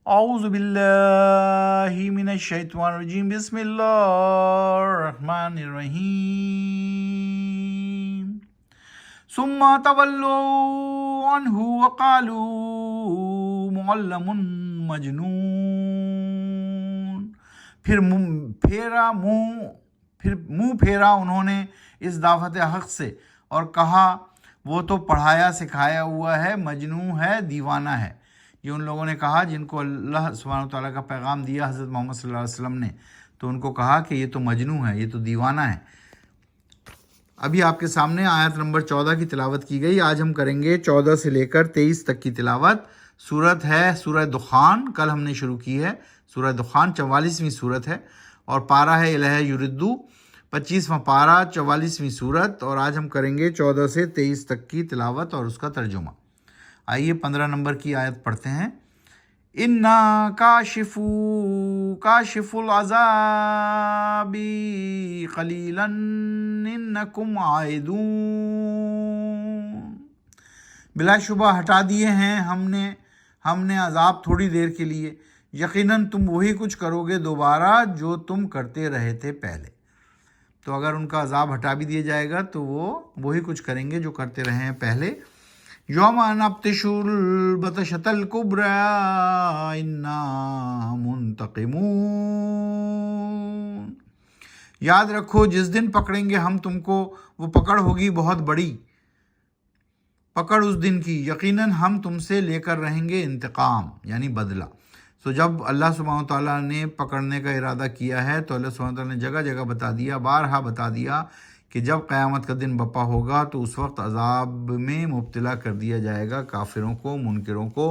اعوذ باللہ من الشیطان الرجیم بسم اللہ الرحمن الرحیم ثم تولوا عنہ وقالوا معلم مجنون، پھر منہ پھیرا انہوں نے اس دعوت حق سے اور کہا وہ تو پڑھایا سکھایا ہوا ہے، مجنون ہے، دیوانہ ہے۔ یہ ان لوگوں نے کہا جن کو اللہ سبحانہ و تعالیٰ کا پیغام دیا حضرت محمد صلی اللہ علیہ وسلم نے، تو ان کو کہا کہ یہ تو مجنون ہے، یہ تو دیوانہ ہے۔ ابھی آپ کے سامنے آیت نمبر 14 کی تلاوت کی گئی۔ آج ہم کریں گے 14 سے لے کر 23 تک کی تلاوت۔ سورت ہے سورہ دخان، کل ہم نے شروع کی ہے سورہ دخان، 44ویں سورت ہے، اور پارہ ہے الہ یردو، 25واں پارہ، 44ویں سورت، اور آج ہم کریں گے 14 سے 23 تک کی تلاوت اور اس کا ترجمہ۔ آئیے 15 نمبر کی آیت پڑھتے ہیں۔ اِنَّا کاشف العذاب قلیلا انکم عائدون، بلا شبہ ہٹا دیے ہیں ہم نے عذاب تھوڑی دیر کے لیے، یقیناً تم وہی کچھ کرو گے دوبارہ جو تم کرتے رہے تھے پہلے۔ تو اگر ان کا عذاب ہٹا بھی دیا جائے گا تو وہ وہی کچھ کریں گے جو کرتے رہے ہیں پہلے۔ یوم نبطش البطشۃ الکبریٰ انا منتقمون، یاد رکھو جس دن پکڑیں گے ہم تم کو، وہ پکڑ ہوگی بہت بڑی پکڑ اس دن کی، یقیناً ہم تم سے لے کر رہیں گے انتقام، یعنی بدلہ۔ تو جب اللہ سبحانہ وتعالیٰ نے پکڑنے کا ارادہ کیا ہے تو اللہ سبحانہ وتعالیٰ نے جگہ جگہ بتا دیا، بارہا بتا دیا کہ جب قیامت کا دن بپا ہوگا تو اس وقت عذاب میں مبتلا کر دیا جائے گا کافروں کو، منکروں کو،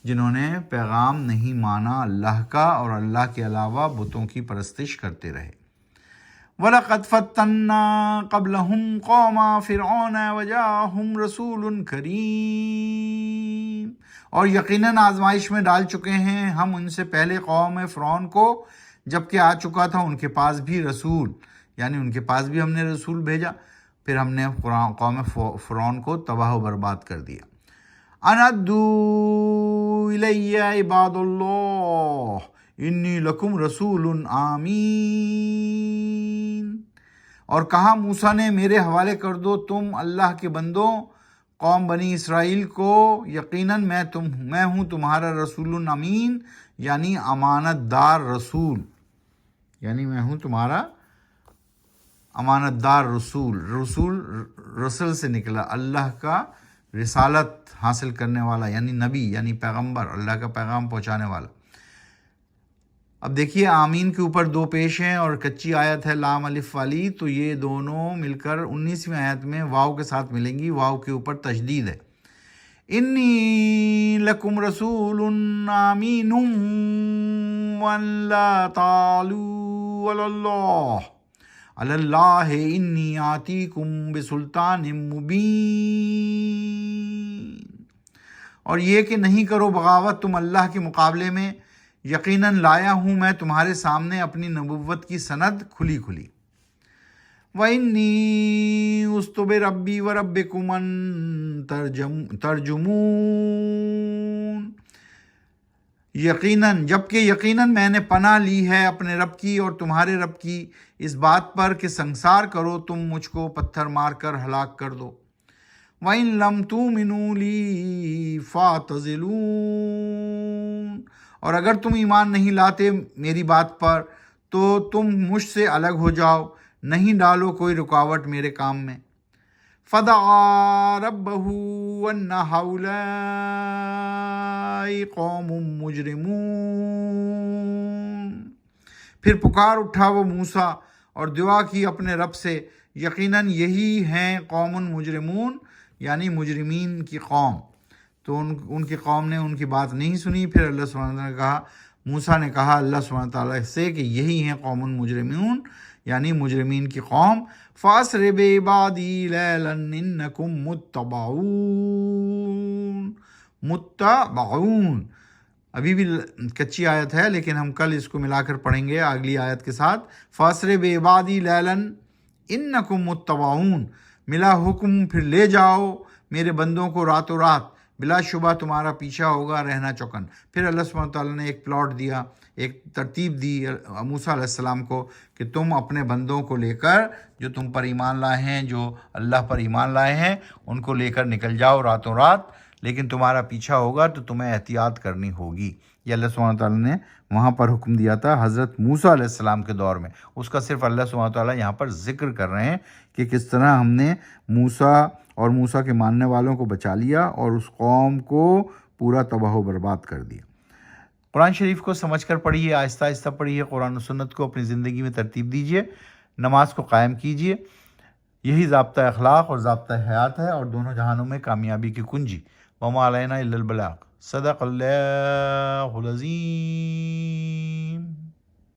جنہوں نے پیغام نہیں مانا اللہ کا اور اللہ کے علاوہ بتوں کی پرستش کرتے رہے۔ وَلَقَدْ فَتَّنَّا قَبْلَهُمْ قَوْمَ فِرْعَوْنَ وَجَاءَهُمْ رَسُولٌ كَرِيمٌ، اور یقیناً آزمائش میں ڈال چکے ہیں ہم ان سے پہلے قوم فرعون کو، جبکہ آ چکا تھا ان کے پاس بھی رسول، یعنی ان کے پاس بھی ہم نے رسول بھیجا، پھر ہم نے قوم فرعون کو تباہ و برباد کر دیا۔ ان ادوا الی عباد اللہ انی لکم رسول امین، اور کہا موسیٰ نے میرے حوالے کر دو تم اللہ کے بندوں قوم بنی اسرائیل کو، یقیناً میں ہوں تمہارا رسول امین، یعنی امانت دار رسول، یعنی میں ہوں تمہارا امانت دار رسول۔ رسل سے نکلا، اللہ کا رسالت حاصل کرنے والا، یعنی نبی، یعنی پیغمبر، اللہ کا پیغام پہنچانے والا۔ اب دیکھیے آمین کے اوپر دو پیش ہیں اور کچی آیت ہے لام الف والی، تو یہ دونوں مل کر 19ویں آیت میں واو کے ساتھ ملیں گی، واو کے اوپر تشدید ہے۔ انی لکم رسول امین وان لا تعلوا علی اللہ انی آتیکم بسلطان مبین، اور یہ کہ نہیں کرو بغاوت تم اللہ کے مقابلے میں، یقیناً لایا ہوں میں تمہارے سامنے اپنی نبوت کی سند کھلی کھلی۔ وَإِنِّي عُذْتُ بِرَبِّي وَرَبِّكُمْ أَن تَرْجُمُونِ، یقیناً میں نے پناہ لی ہے اپنے رب کی اور تمہارے رب کی، اس بات پر کہ سنسار کرو تم مجھ کو، پتھر مار کر ہلاک کر دو۔ وَإِن لَّمْ تُؤْمِنُوا لِي فَاعْتَزِلُونِ، اور اگر تم ایمان نہیں لاتے میری بات پر تو تم مجھ سے الگ ہو جاؤ، نہیں ڈالو کوئی رکاوٹ میرے کام میں۔ فَدَعَا رَبَّهُ أَنَّ هَؤُلَاءِ قَوْمٌ مُجْرِمُونَ، پھر پکار اٹھا وہ موسیٰ اور دعا کی اپنے رب سے، یقیناً یہی ہیں قوم مجرمون، یعنی مجرمین کی قوم۔ تو ان کی قوم نے ان کی بات نہیں سنی، پھر اللہ سبحانہ وتعالیٰ نے کہا، موسیٰ نے کہا اللہ سبحانہ وتعالیٰ سے کہ یہی ہیں قوم مجرمون، یعنی مجرمین کی قوم۔ فَأَسْرِ بِعِبَادِي لَيْلًا إِنَّكُمْ مُتَّبَعُونَ، ابھی بھی کچی آیت ہے لیکن ہم کل اس کو ملا کر پڑھیں گے اگلی آیت کے ساتھ۔ فَأَسْرِ بِعِبَادِي لَيْلًا إِنَّكُمْ مُتَّبَعُونَ، ملا حکم پھر لے جاؤ میرے بندوں کو راتوں رات، بلا شبہ تمہارا پیچھا ہوگا رہنا چوکن۔ پھر اللہ سبحانہ تعالیٰ نے ایک پلاٹ دیا، ایک ترتیب دی موسیٰ علیہ السلام کو کہ تم اپنے بندوں کو لے کر، جو تم پر ایمان لائے ہیں، جو اللہ پر ایمان لائے ہیں، ان کو لے کر نکل جاؤ راتوں رات، لیکن تمہارا پیچھا ہوگا تو تمہیں احتیاط کرنی ہوگی۔ یہ اللہ سبحانہ تعالیٰ نے وہاں پر حکم دیا تھا حضرت موسیٰ علیہ السلام کے دور میں، اس کا صرف اللہ سبحانہ تعالیٰ یہاں پر ذکر کر رہے ہیں کہ کس طرح ہم نے موسیٰ اور موسیٰ کے ماننے والوں کو بچا لیا اور اس قوم کو پورا تباہ و برباد کر دیا۔ قرآن شریف کو سمجھ کر پڑھیے، آہستہ آہستہ پڑھیے، قرآن و سنت کو اپنی زندگی میں ترتیب دیجیے، نماز کو قائم کیجیے، یہی ضابطہ اخلاق اور ضابطہ حیات ہے اور دونوں جہانوں میں کامیابی کی کنجی۔ وما علینا الا البلاغ۔ صدق اللہ العظیم۔